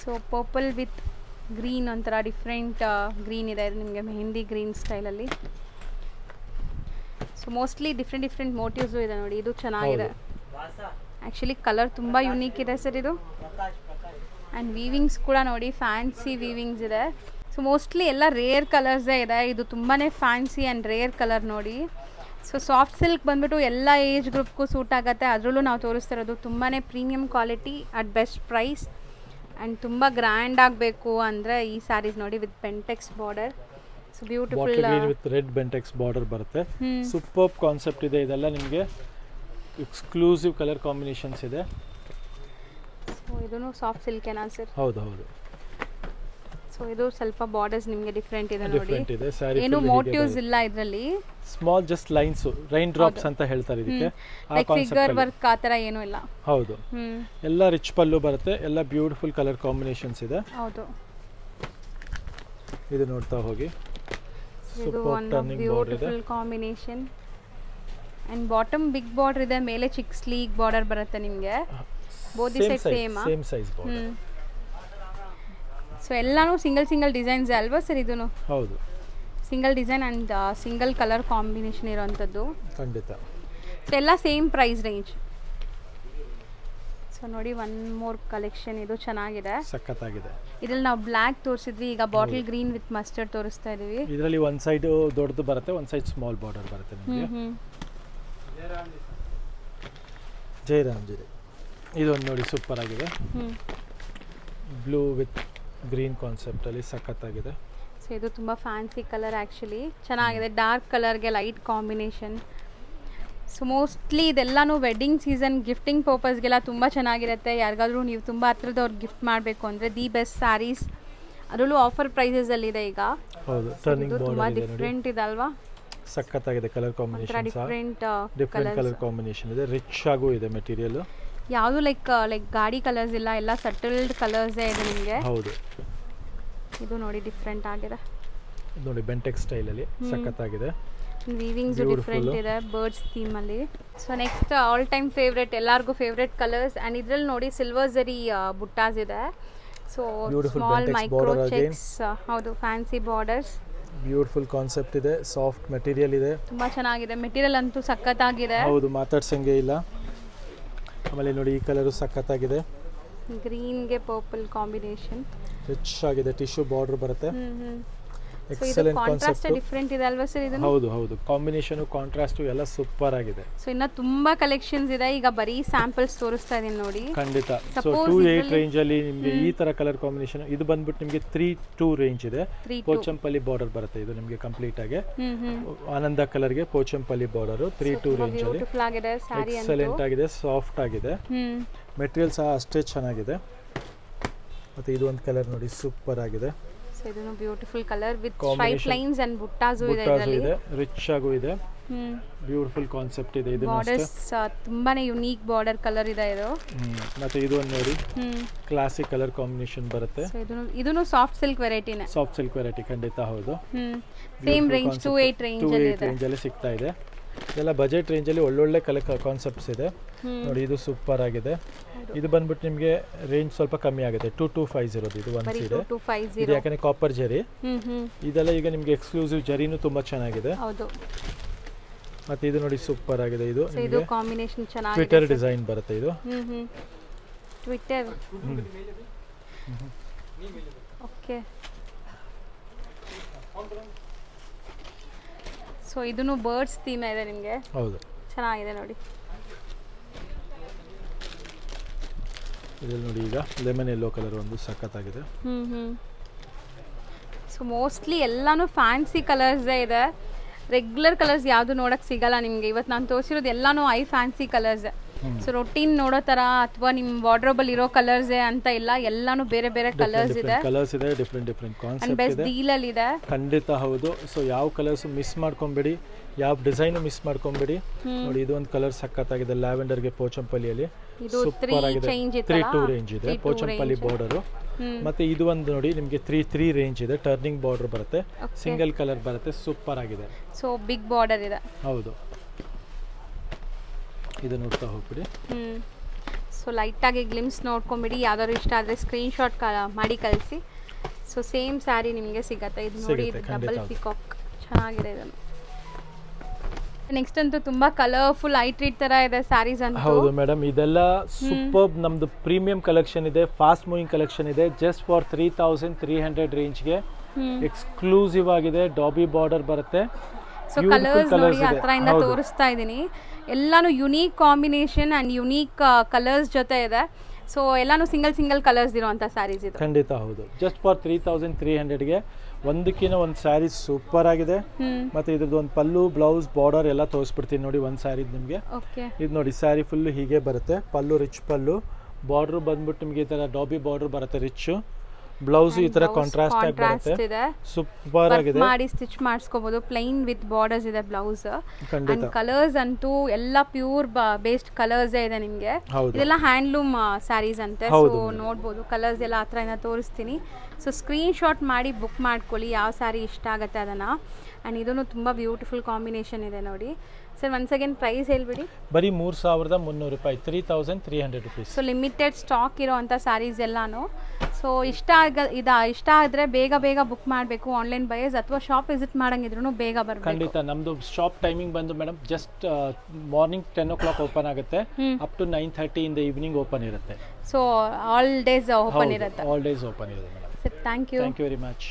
ಸೊ ಪರ್ಪಲ್ ವಿತ್ ಗ್ರೀನ್ ಒಂಥರ ಡಿಫ್ರೆಂಟ್ ಗ್ರೀನ್ ಇದೆ ನಿಮಗೆ, ಮೆಹಂದಿ ಗ್ರೀನ್ ಸ್ಟೈಲಲ್ಲಿ. ಸೊ ಮೋಸ್ಟ್ಲಿ ಡಿಫ್ರೆಂಟ್ ಮೋಟಿವ್ಸು ಇದೆ ನೋಡಿ. ಇದು ಚೆನ್ನಾಗಿದೆ ಆ್ಯಕ್ಚುಲಿ, ಕಲರ್ ತುಂಬ ಯುನೀಕ್ ಇದೆ ಸರ್ ಇದು. ಆ್ಯಂಡ್ ವೀವಿಂಗ್ಸ್ ಕೂಡ ನೋಡಿ, ಫ್ಯಾನ್ಸಿ ವೀವಿಂಗ್ಸ್ ಇದೆ. ಸೊ ಮೋಸ್ಟ್ಲಿ ಎಲ್ಲ ರೇರ್ ಕಲರ್ಸೇ ಇದೆ. ಇದು ತುಂಬಾ ಫ್ಯಾನ್ಸಿ ಆ್ಯಂಡ್ ರೇರ್ ಕಲರ್ ನೋಡಿ. ಸೊ ಸಾಫ್ಟ್ ಸಿಲ್ಕ್ ಬಂದ್ಬಿಟ್ಟು ಎಲ್ಲ ಏಜ್ ಗ್ರೂಪ್ಗೂ ಸೂಟ್ ಆಗುತ್ತೆ. ಅದರಲ್ಲೂ ನಾವು ತೋರಿಸ್ತಾ ಇರೋದು ತುಂಬಾ premium quality at best price. And ತುಂಬ ಗ್ರ್ಯಾಂಡ್ ಆಗಬೇಕು ಅಂದರೆ ಈ ಸ್ಯಾರೀಸ್ ನೋಡಿ, with Bentex border. So beautiful with red Bentex border ಬರುತ್ತೆ. ಸೂಪರ್ ಕಾನ್ಸೆಪ್ಟ್ ಇದೆ. ಇದೆಲ್ಲ ನಿಮಗೆ ಎಕ್ಸ್ಕ್ಲೂಸಿವ್ ಕಲರ್ ಕಾಂಬಿನೇಷನ್ಸ್ ಇದೆ. ಸೊ ಇದೂ ಸಾಫ್ಟ್ ಸಿಲ್ಕೇನಾ ಸರ್? ಹೌದು ಹೌದು. ಸೊ ಇದು ಸ್ವಲ್ಪ ಬಾರ್ಡರ್ಸ್ ನಿಮಗೆ ಡಿಫರೆಂಟ್ ಇದೆ ನೋಡಿ, ಏನು ಮೋಟಿವ್ಸ್ ಇಲ್ಲ ಇದರಲ್ಲಿ. Small just lines, rain drops ಅಂತ ಹೇಳ್ತಾರೆ ಇದಕ್ಕೆ. ಲೈಕ್ ಫಿಗರ್ ವರ್ಕ್ ಆ ತರ ಏನೂ ಇಲ್ಲ. ಹೌದು, ಎಲ್ಲ ರಿಚ್ ಪಲ್ಲು ಬರುತ್ತೆ, ಎಲ್ಲ ಬ್ಯೂಟಿಫುಲ್ ಕಲರ್ ಕಾಂಬಿನೇಷನ್ಸ್ ಇದೆ. ಹೌದು, ಇದು ನೋಡ್ತಾ ಹೋಗಿ. ಇದು ಒಂದು beautiful combination. And bottom big border ಇದೆ, ಮೇಲೆ ಚಿಕ್ಕ ಸ್ಲೀಕ್ ಬಾರ್ಡರ್ ಬರುತ್ತೆ ನಿಮಗೆ. Both the side same size border. So ಎಲ್ಲಾನು ಸಿಂಗಲ್ ಡಿಸೈನ್ಸ್ ಅಲ್ವಾ ಸರ್? ಇದೂ ಹೌದು, single design and single colour combination ಇರೋವಂಥದ್ದು. ಖಂಡಿತ. ಸೊ ಎಲ್ಲ ಸೇಮ್ ಪ್ರೈಸ್ ರೇಂಜ್. ಸೊ ನೋಡಿ ಒನ್ ಮೋರ್ ಕಲೆಕ್ಷನ್, ಇದು ಚೆನ್ನಾಗಿದೆ, ಸಖತ್ತಾಗಿದೆ. ಇದ್ರಲ್ಲಿ ನಾವು ಬ್ಲ್ಯಾಕ್ ತೋರಿಸಿದ್ವಿ, ಈಗ ಬಾಟಲ್ ಗ್ರೀನ್ ವಿತ್ ಮಸ್ಟರ್ಡ್ ತೋರಿಸ್ತಾ ಇದೀವಿ. ಇದರಲ್ಲಿ ಒಂದು ಸೈಡ್ ದೊಡ್ಡದು ಬರುತ್ತೆ, ಒಂದು ಸೈಡ್ ಸ್ಮಾಲ್ ಬಾರ್ಡರ್ ಬರುತ್ತೆ ನಿಮಗೆ. ಜೈರಾಮ್ ಜೀರೆ ಇದೊಂದು ನೋಡಿ ಸೂಪರ್ ಆಗಿದೆ, ಬ್ಲೂ ವಿತ್ ಗ್ರೀನ್ ಕಾನ್ಸೆಪ್ಟ್ ಅಲ್ಲಿ ಸಖತ್ತಾಗಿದೆ. ಸೊ ಇದು ತುಂಬ ಫ್ಯಾನ್ಸಿ ಕಲರ್, ಆ್ಯಕ್ಚುಲಿ ಚೆನ್ನಾಗಿದೆ, ಡಾರ್ಕ್ ಕಲರ್ಗೆ ಲೈಟ್ ಕಾಂಬಿನೇಷನ್. ಸೊ ಮೋಸ್ಟ್ಲಿ ಇದೆಲ್ಲನೂ ವೆಡ್ಡಿಂಗ್ ಸೀಸನ್ ಗಿಫ್ಟಿಂಗ್ ಪರ್ಪಸ್ಗೆಲ್ಲ ತುಂಬ ಚೆನ್ನಾಗಿರುತ್ತೆ. ಯಾರಿಗಾದ್ರೂ ನೀವು ತುಂಬ ಹತ್ರದವ್ರಿಗೆ ಗಿಫ್ಟ್ ಮಾಡಬೇಕು ಅಂದರೆ ದಿ ಬೆಸ್ಟ್ ಸ್ಯಾರೀಸ್, ಅದರಲ್ಲೂ ಆಫರ್ ಪ್ರೈಸಸಲ್ಲಿದೆ ಈಗ. ಹೌದು, ಟರ್ನಿಂಗ್ ತುಂಬ ಡಿಫ್ರೆಂಟ್ ಇದೆ ಅಲ್ವಾ, ಸಖತ್ತಾಗಿದೆ. Colour combination different colour combination ಇದೆ, ರಿಚ್ ಆಗೂ ಇದೆ ಮೆಟೀರಿಯಲ್. ಯಾವುದು ಲೈಕ್ ಗಾಡಿ ಕಲರ್ಸ್ ಇಲ್ಲ, ಎಲ್ಲ ಸಟಲ್ಡ್ ಕಲರ್ಸೇ ಇದೆ ನಿಮಗೆ. ಹೌದು, ಇದು ನೋಡಿ ಡಿಫ್ರೆಂಟ್ ಆಗಿದೆ, ನೋಡಿ ಬೆಂಟೆಕ್ಸ್ ಸ್ಟೈಲಲ್ಲಿ ಸಖತ್ತಾಗಿದೆ. ವೀವಿಂಗ್ಸ್ ಡಿಫ್ರೆಂಟ್ ಇದೆ ಬರ್ಡ್ಸ್ ಥೀಮ್ ಅಲ್ಲಿ. So next all time favourite, ಎಲ್ಲರಿಗೂ ಫೇವ್ರೆಟ್ ಕಲರ್ಸ್, ಆ್ಯಂಡ್ ಇದ್ರಲ್ಲಿ ನೋಡಿ ಸಿಲ್ವರ್ ಜರಿ ಬುಟ್ಟಾಸ್ ಇದೆ. ಸೊ ಸ್ಮಾಲ್ ಮೈಕ್ರೋ ಚೆಕ್ಸ್, ಹೌದು ಫ್ಯಾನ್ಸಿ ಬಾರ್ಡರ್ಸ್, ಬ್ಯೂಟಿಫುಲ್ ಕಾನ್ಸೆಪ್ಟ್ ಇದೆ, ಸಾಫ್ಟ್ ಮೆಟೀರಿಯಲ್ ಇದೆ, ತುಂಬಾ ಚೆನ್ನಾಗಿದೆ. ಮೆಟೀರಿಯಲ್ ಅಂತೂ ಸಖತ್ತಾಗಿದೆ, ಹೌದು ಮಾತಾಡ್ಸಂಗೆ ಇಲ್ಲ. ಆಮೇಲೆ ನೋಡಿ ಈ ಕಲರು ಸಖತ್ತಾಗಿದೆ, ಗ್ರೀನ್ಗೆ ಪರ್ಪಲ್ ಕಾಂಬಿನೇಷನ್, ರಿಚ್ ಆಗಿದೆ, ಟಿಶ್ಯೂ ಬಾರ್ಡರ್ ಬರುತ್ತೆ. ಎಕ್ಸಲೆಂಟ್ ಕಾನ್ಸೆಪ್ಟ್, ಡಿಫರೆಂಟ್ ಇದೆ ಅಲ್ವಾ ಸರ್ ಇದು? ಹೌದು ಹೌದು, ಕಾಂಬಿನೇಷನ್ ಕಾಂಟ್ರಾಸ್ಟ್ ಎಲ್ಲ ಸೂಪರ್ ಆಗಿದೆ. ಸೊ ಇನ್ನ ತುಂಬಾ ಕಲೆಕ್ಷನ್ಸ್ ಇದೆ, ಈಗ ಬರೀ ಸ್ಯಾಂಪಲ್ಸ್ ತೋರಿಸ್ತಾ ಇದೀನಿ ನೋಡಿ. ಖಂಡಿತ. ಸೊ 2.8 ರೇಂಜ್ ಅಲ್ಲಿ ನಿಮಗೆ ಈ ತರ ಕಲರ್ ಕಾಂಬಿನೇಷನ್, ಇದು ಬಂದ್ಬಿಟ್ಟು ನಿಮಗೆ 3.2 ರೇಂಜ್ ಇದೆ. ಪೋಚಂಪಲ್ಲಿ ಬಾರ್ಡರ್ ಬರುತ್ತೆ ಇದು ನಿಮಗೆ ಕಂಪ್ಲೀಟ್ ಆಗಿ. ಆನಂದ ಕಲರ್ ಗೆ ಪೋಚಂಪಲ್ಲಿ ಬಾರ್ಡರ್ 3.2 ರೇಂಜ್ ಅಲ್ಲಿ ಎಕ್ಸಲೆಂಟ್ ಆಗಿದೆ, ಸಾಫ್ಟ್ ಆಗಿದೆ. ಮೆಟೀರಿಯಲ್ ಸಹ ಅಷ್ಟೇ ಚೆನ್ನಾಗಿದೆ. ಮತ್ತೆ ಇದು ಒಂದು ಕಲರ್ ನೋಡಿ ಸೂಪರ್ ಆಗಿದೆ. ಸೊ ಇದನ್ನು beautiful colour with stripe lines and ಬುಟ್ಟಾಸ್ ಇದೆ, ಇದರಲ್ಲಿ ರಿಚ್ ಆಗು ಇದೆ, ಬ್ಯೂಟಿಫುಲ್ ಕಾನ್ಸೆಪ್ಟ್ ಇದೆ. ಇದು ಬಾರ್ಡರ್ಸ್ ತುಂಬಾನೇ ಯುನೀಕ್ ಬಾರ್ಡರ್ ಕಲರ್ ಇದೆ ಇದು. ಮತ್ತೆ ಇದು ಒಂದು ನೋಡಿ ಕ್ಲಾಸಿಕ್ ಕಲರ್ ಕಾಂಬಿನೇಷನ್ ಬರುತ್ತೆ. ಸೊ ಇದನ್ನು ಸಾಫ್ಟ್ ಸಿಲ್ಕ್ ವೆರೈಟಿನೇ, ಸಾಫ್ಟ್ ಸಿಲ್ಕ್ ವೆರೈಟಿ ಖಂಡಿತ ಹೌದು. ಸೇಮ್ ರೇಂಜ್ 2.8 ರೇಂಜ್ ಅಲ್ಲಿ ಸಿಗ್ತಾ ಇದೆ. ಇದೆಲ್ಲ ಬಜೆಟ್ ರೇಂಜ್ ಅಲ್ಲಿ ಒಳ್ಳೊಳ್ಳೆ ಕಲರ್ ಕಾನ್ಸೆಪ್ಟ್ಸ್ ಇದೆ ನೋಡಿ. ಇದು ಸೂಪರ್ ಆಗಿದೆ. ಇದು ಬಂದ್ಬಿಟ್ಟು ನಿಮಗೆ ರೇಂಜ್ ಸ್ವಲ್ಪ ಕಮ್ಮಿ ಆಗುತ್ತೆ, 2250 ಇದು ಒಂದು ಸೀರೆ. ಇದು ಯಾಕಂದ್ರೆ ಕಾಪರ್ ಜರಿ, ಇದೆಲ್ಲ ಈಗ ನಿಮಗೆ ಎಕ್ಸ್ಕ್ಲೂಸಿವ್ ಜರಿನೂ ತುಂಬಾ ಚೆನ್ನಾಗಿದೆ. ಹೌದು. ಮತ್ತೆ ಇದು ನೋಡಿ ಸೂಪರ್ ಆಗಿದೆ, ಇದು ಇದು ಕಾಂಬಿನೇಷನ್ ಚೆನ್ನಾಗಿದೆ, ಟ್ವಿಟರ್ ಡಿಸೈನ್ ಬರುತ್ತೆ ಇದು. Twitter okay. ಸೊ ಇದನ್ನು ಬರ್ಡ್ಸ್ ಥೀಮ್ ಇದೆ ನಿಮಗೆ, ಹೌದು ಚೆನ್ನಾಗಿದೆ ನೋಡಿ. ಇದರಲ್ಲಿ ನೋಡಿ ಈಗ ಲೆಮನ್ ಯೆಲ್ಲೋ ಕಲರ್ ಒಂದು ಸಖತ್ತಾಗಿದೆ. ಸೊ ಮೋಸ್ಟ್ಲಿ ಎಲ್ಲಾನು ಫ್ಯಾನ್ಸಿ ಕಲರ್ಸೇ ಇದೆ, ರೆಗ್ಯುಲರ್ ಕಲರ್ಸ್ ಯಾವುದು ನೋಡಕ್ಕೆ ಸಿಗಲ್ಲ ನಿಮಗೆ. ಇವತ್ತು ನಾನು ತೋರಿಸಿರೋದು ಎಲ್ಲಾನು I fancy colours. So routine ನೋಡೋ ಥರ ಅಥವಾ ನಿಮ್ಮ ವಾರ್ಡ್ರೋಬಲ್ಲಿ ಇರೋ ಕಲರ್ಸೇ ಅಂತ ಇಲ್ಲ, ಎಲ್ಲಾನು ಬೇರೆ ಬೇರೆ ಕಲರ್ಸ್ ಇದೆ, ಡಿಫ್ರೆಂಟ್ ಕಾನ್ಸೆಪ್ಟ್ ಇದೆ, ಬೆಸ್ಟ್ ಡೀಲಲ್ಲಿ ಇದೆ. ಖಂಡಿತ ಹೌದು. ಸೊ ಯಾವ ಕಲರ್ಸ್ ಮಿಸ್ ಮಾಡ್ಕೊಂಬೇಡಿ, ಯಾವ ಡಿಸೈನ್ ಮಿಸ್ ಮಾಡ್ಕೊಂಬೇಡಿ. ನೋಡಿ ಇದು ಒಂದು ಕಲರ್ ಸಖತ್ತಾಗಿದೆ, ಲ್ಯಾವೆಂಡರ್ಗೆ ಪೋಚಂಪಲ್ಲಿಯಲ್ಲಿ ಸೂಪರ್ ಆಗಿದೆ. 3.2 ರೇಂಜ್ ಇದೆ ಪೋಚಂಪಲ್ಲಿ ಬಾರ್ಡರ್. ಮತ್ತೆ ಇದು ಒಂದು ನೋಡಿ ನಿಮಗೆ 3.3 ರೇಂಜ್ ಇದೆ, ಟರ್ನಿಂಗ್ ಬಾರ್ಡರ್ ಬರುತ್ತೆ, ಸಿಂಗಲ್ ಕಲರ್ ಬರುತ್ತೆ, ಸೂಪರ್ ಆಗಿದೆ. ಸೊ ಬಿಗ್ ಬಾರ್ಡರ್ ಇದೆ, ಹೌದು. ಇದು ನೋಡ್ತಾ ಹೋಗ್ಬಿಡಿ. ಸೊ ಲೈಟಾಗಿ ಗ್ಲಿಮ್ಸ್ ನೋಡ್ಕೊಂಬಿಡಿ, ಯಾವ್ದಾದ್ರು ಇಷ್ಟ ಆದರೆ ಸ್ಕ್ರೀನ್ಶಾಟ್ ಮಾಡಿ ಕಳಿಸಿ. ಸೊ ಸೇಮ್ ಸ್ಯಾರಿ ನಿಮಗೆ ಸಿಗತ್ತೆ. ಇದು ನೋಡಿ, ಇದು ಡಬಲ್ ಪಿಕಾಕ್ ಚೆನ್ನಾಗಿದೆ. ಇದನ್ನು ನೆಕ್ಸ್ಟ್ ಅಂತೂ ತುಂಬಾ ಕಲರ್ಫುಲ್ ಐ ಟ್ರೀಟ್ ತರ ಇದೆ ಸ್ಯಾರೀಸ್ ಅಂತ. ಹೌದು ಮೇಡಮ್, ಇದೆಲ್ಲ ಸೂಪರ್ ನಮ್ದು ಪ್ರೀಮಿಯಂ ಕಲೆಕ್ಷನ್ ಇದೆ, ಫಾಸ್ಟ್ ಮೂವಿಂಗ್ ಕಲೆಕ್ಷನ್ ಇದೆ. ಜಸ್ಟ್ ಫಾರ್ 3300 ರೇಂಜ್ಗೆ ಎಕ್ಸ್ಕ್ಲೂಸಿವ್ ಆಗಿದೆ, ಡಾಬಿ ಬಾರ್ಡರ್ ಬರುತ್ತೆ. ಸೊ ಕಲರ್ಸ್ ನೋಡಿ ಹತ್ರದಿಂದ ತೋರಿಸ್ತಾ ಇದ್ದೀನಿ, ಎಲ್ಲಾನು unique combination and unique colours ಜೊತೆ ಇದೆ. ಸೊ ಎಲ್ಲಾನು ಸಿಂಗಲ್ ಕಲರ್ಸ್ ಇರುವಂತ ಸ್ಯಾರೀಸ್ ಇದು. ಖಂಡಿತ ಹೌದು. ಜಸ್ಟ್ ಫಾರ್ 3300ಗೆ ಒಂದಕ್ಕಿಂತ ಒಂದು ಸ್ಯಾರಿ ಸೂಪರ್ ಆಗಿದೆ. ಮತ್ತೆ ಇದ್ರದ್ದು ಒಂದು ಪಲ್ಲು, ಬ್ಲೌಸ್, ಬಾರ್ಡರ್ ಎಲ್ಲ ತೋರಿಸ್ಬಿಡ್ತೀನಿ ನೋಡಿ. ಒಂದು ಸ್ಯಾರಿ ನಿಮಗೆ ಇದು ನೋಡಿ, ಸ್ಯಾರಿ ಫುಲ್ ಹೀಗೆ ಬರುತ್ತೆ, ಪಲ್ಲು ರಿಚ್ ಪಲ್ಲು, ಬಾರ್ಡರ್ ಬಂದ್ಬಿಟ್ಟು ನಿಮಗೆ ಈ ತರ ಡಾಬಿ ಬಾರ್ಡರ್ ಬರುತ್ತೆ, ರಿಚ್ ಬ್ಲೌಸ್ ಈ ತರ ಕಾಂಟ್ರಾಸ್ಟ್ ಆಗಿ ಬರುತ್ತೆ, ಸೂಪರ್ ಆಗಿದೆ. ಮಾಡಿ ಸ್ಟಿಚ್ ಮಾಡಿಸ್ಕೋಬಹುದು, ಪ್ಲೈನ್ ವಿತ್ ಬಾರ್ಡರ್ಸ್ ಇದೆ ಬ್ಲೌಸ್. ಅಂಡ್ ಕಲರ್ಸ್ ಅಂತೂ ಎಲ್ಲ ಪ್ಯೂರ್ ಬೇಸ್ಡ್ ಕಲರ್ಸ್ ಇದೆ ನಿಮಗೆ. ಇದೆಲ್ಲ ಹ್ಯಾಂಡ್ಲೂಮ್ ಸ್ಯಾರೀಸ್ ಅಂತೆ. ಸೊ ನೋಡ್ಬೋದು ಕಲರ್ಸ್ ಎಲ್ಲ ಹತ್ರದಿಂದ ತೋರಿಸ್ತೀನಿ. ಸೊ ಸ್ಕ್ರೀನ್ ಶಾಟ್ ಮಾಡಿ ಬುಕ್ ಮಾಡ್ಕೊಳ್ಳಿ, ಯಾವ ಸ್ಯಾರಿ ಇಷ್ಟ ಆಗುತ್ತೆ ಅದನ್ನು. ಆ್ಯಂಡ್ ಇದನ್ನು ತುಂಬ ಬ್ಯೂಟಿಫುಲ್ ಕಾಂಬಿನೇಷನ್ ಇದೆ ನೋಡಿ. ಸರ್ ಒನ್ಸ್ ಅಗೇನ್ ಪ್ರೈಸ್ ಹೇಳ್ಬಿಡಿ. ಬರೀ 3300 ರೂಪಾಯಿ, 3300 ರುಪೀಸ್. ಸೊ ಲಿಮಿಟೆಡ್ ಸ್ಟಾಕ್ ಇರೋ ಅಂಥ ಸ್ಯಾರೀಸ್ ಎಲ್ಲಾನು ಸೊ ಇಷ್ಟ ಆದರೆ ಬೇಗ ಬುಕ್ ಮಾಡಬೇಕು ಆನ್ಲೈನ್ ಬೈಸ್, ಅಥವಾ ಶಾಪ್ ವಿಸಿಟ್ ಮಾಡಂಗಿದ್ರು ಬೇಗ ಬರಬೇಕು. ಖಂಡಿತ ನಮ್ಮದು ಶಾಪ್ ಟೈಮಿಂಗ್ ಬಂದು madam just morning 10 o'clock open ಆಗುತ್ತೆ, up to 9:30 in the evening open ಇರುತ್ತೆ. ಸೊ ಆಲ್ ಡೇಸ್ ಓಪನ್ ಇರುತ್ತೆ. ಆಲ್ ಡೇಸ್ ಓಪನ್ ಇರುತ್ತೆ madam. Thank you very much.